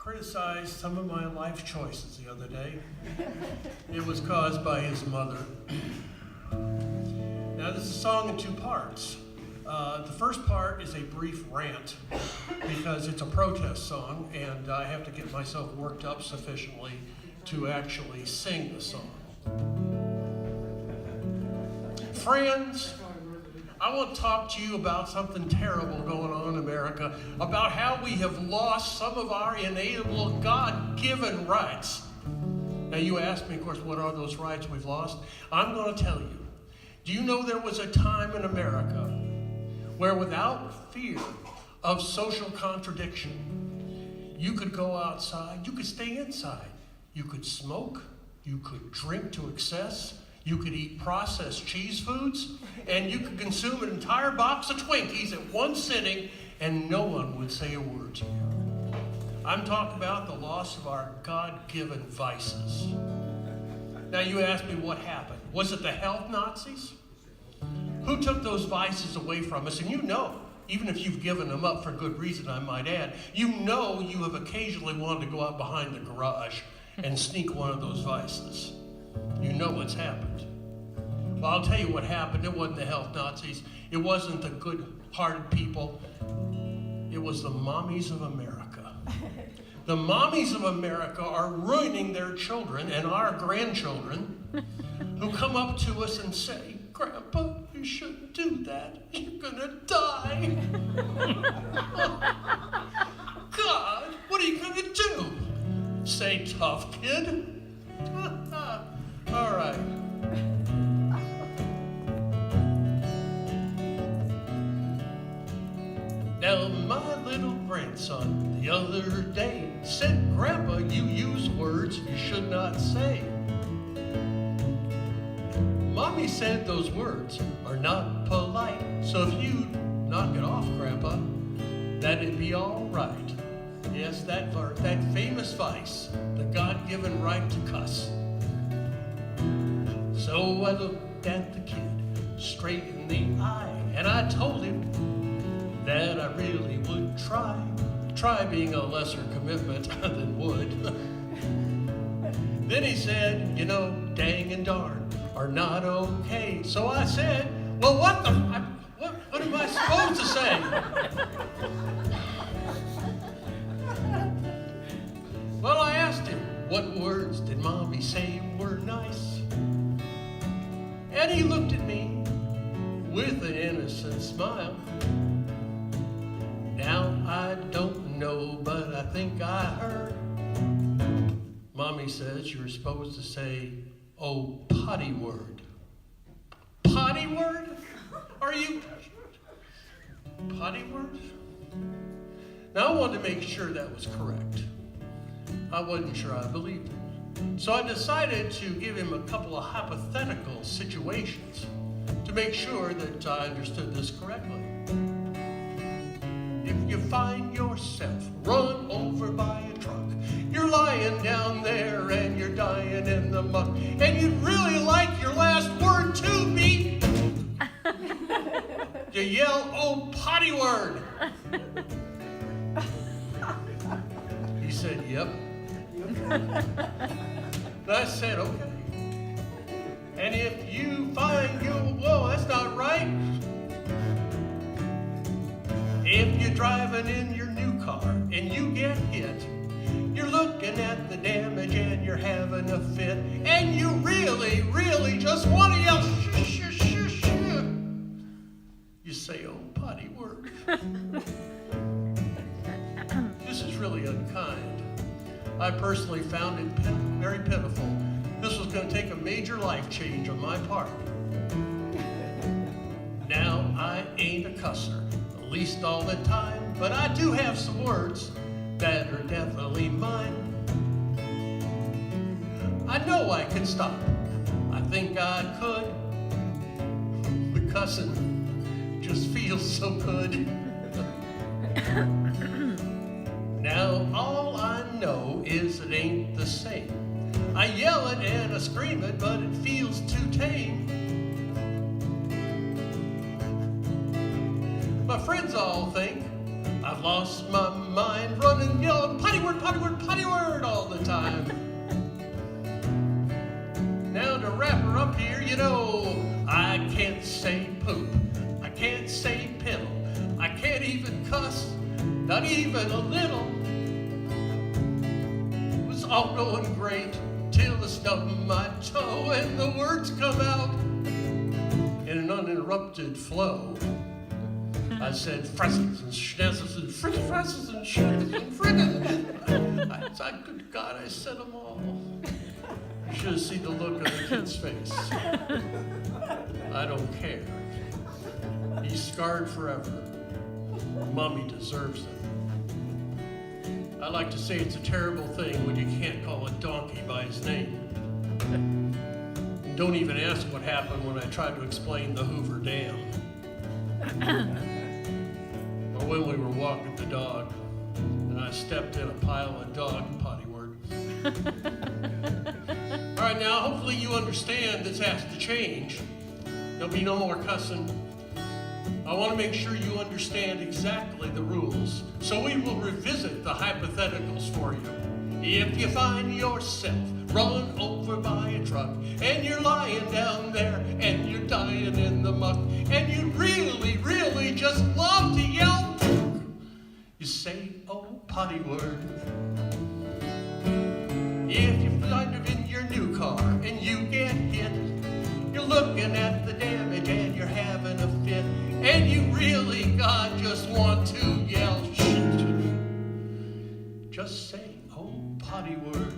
criticized some of my life choices the other day. It was caused by his mother. Now, this is a song in two parts. The first part is a brief rant because it's a protest song and I have to get myself worked up sufficiently to actually sing the song. Friends, I want to talk to you about something terrible going on in America, about how we have lost some of our inalienable God-given rights. Now you ask me, of course, what are those rights we've lost? I'm going to tell you. Do you know there was a time in America where without fear of social contradiction, you could go outside, you could stay inside, you could smoke, you could drink to excess, you could eat processed cheese foods, and you could consume an entire box of Twinkies at one sitting, and no one would say a word to you. I'm talking about the loss of our God-given vices. Now you ask me what happened. Was it the health Nazis? Who took those vices away from us? And you know, even if you've given them up for good reason, I might add, you know you have occasionally wanted to go out behind the garage and sneak one of those vices. You know what's happened. Well, I'll tell you what happened. It wasn't the health Nazis. It wasn't the good-hearted people. It was the mommies of America. The mommies of America are ruining their children and our grandchildren who come up to us and say, "Grandpa, you shouldn't do that. You're gonna die." God, what are you gonna do? Say tough, kid? All right. Now, my little grandson the other day said, "Grandpa, you use words you should not say." Mommy said those words are not polite, so if you knock it off, Grandpa, that'd be all right. Yes, that famous vice, the God-given right to cuss. So I looked at the kid straight in the eye, and I told him that I really would try being a lesser commitment than would. Then he said, "You know, dang and darn are not okay." So I said, "Well, what am I supposed to say?" Well, I asked him, "What words did Mommy say were nice?" And he looked at me with an innocent smile. Now, I don't know, but I think I heard Mommy says you're supposed to say, "Oh, potty word." Potty word? Are you? Potty word? Now, I wanted to make sure that was correct. I wasn't sure I believed it. So I decided to give him a couple of hypothetical situations to make sure that I understood this correctly. If you find yourself run over by a truck, you're lying down there and you're dying in the muck, and you'd really like your last word to be, you yell, "Oh, potty word." He said, "Yep." And I said, "Okay. And if you find whoa, that's not right. If you're driving in your new car and you get hit, you're looking at the damage and you're having a fit, and you really, really just want to yell, shh, shh, shh, shh. You say, "Oh, potty word." This is really unkind. I personally found it very pitiful. This was going to take a major life change on my part. Now, I ain't a cusser, at least all the time, but I do have some words that are definitely mine. I know I can stop. I think I could. The cussing just feels so good. Now, all I know is it ain't the same. I yell it and I scream it, but it feels too tame. My friends all think I've I've lost my mind running, yelling, potty word, potty word, potty word all the time. Now to wrap her up here, you know, I can't say poop, I can't say piddle, I can't even cuss, not even a little. It was all going great till I stubbed my toe and the words come out in an uninterrupted flow. I said fresses and schnezzes and fresses and schnezzes and fritters. Good God, I said them all. You should have seen the look on the kid's face. I don't care. He's scarred forever. Mommy deserves it. I like to say it's a terrible thing when you can't call a donkey by his name. And don't even ask what happened when I tried to explain the Hoover Dam. Or when we were walking the dog and I stepped in a pile of dog potty word. All right, now hopefully you understand this has to change. There'll be no more cussing. I want to make sure you understand exactly the rules. So we will revisit the hypotheticals for you. If you find yourself run over by a truck and you're lying down there and you're dying in the muck and you really, really just love to yell, you say, oh, potty word. If you find her in your new car and you get hit, you're looking at the damage and you're having a fit, and you really, God, just want to yell, shit. Just say, oh, potty word.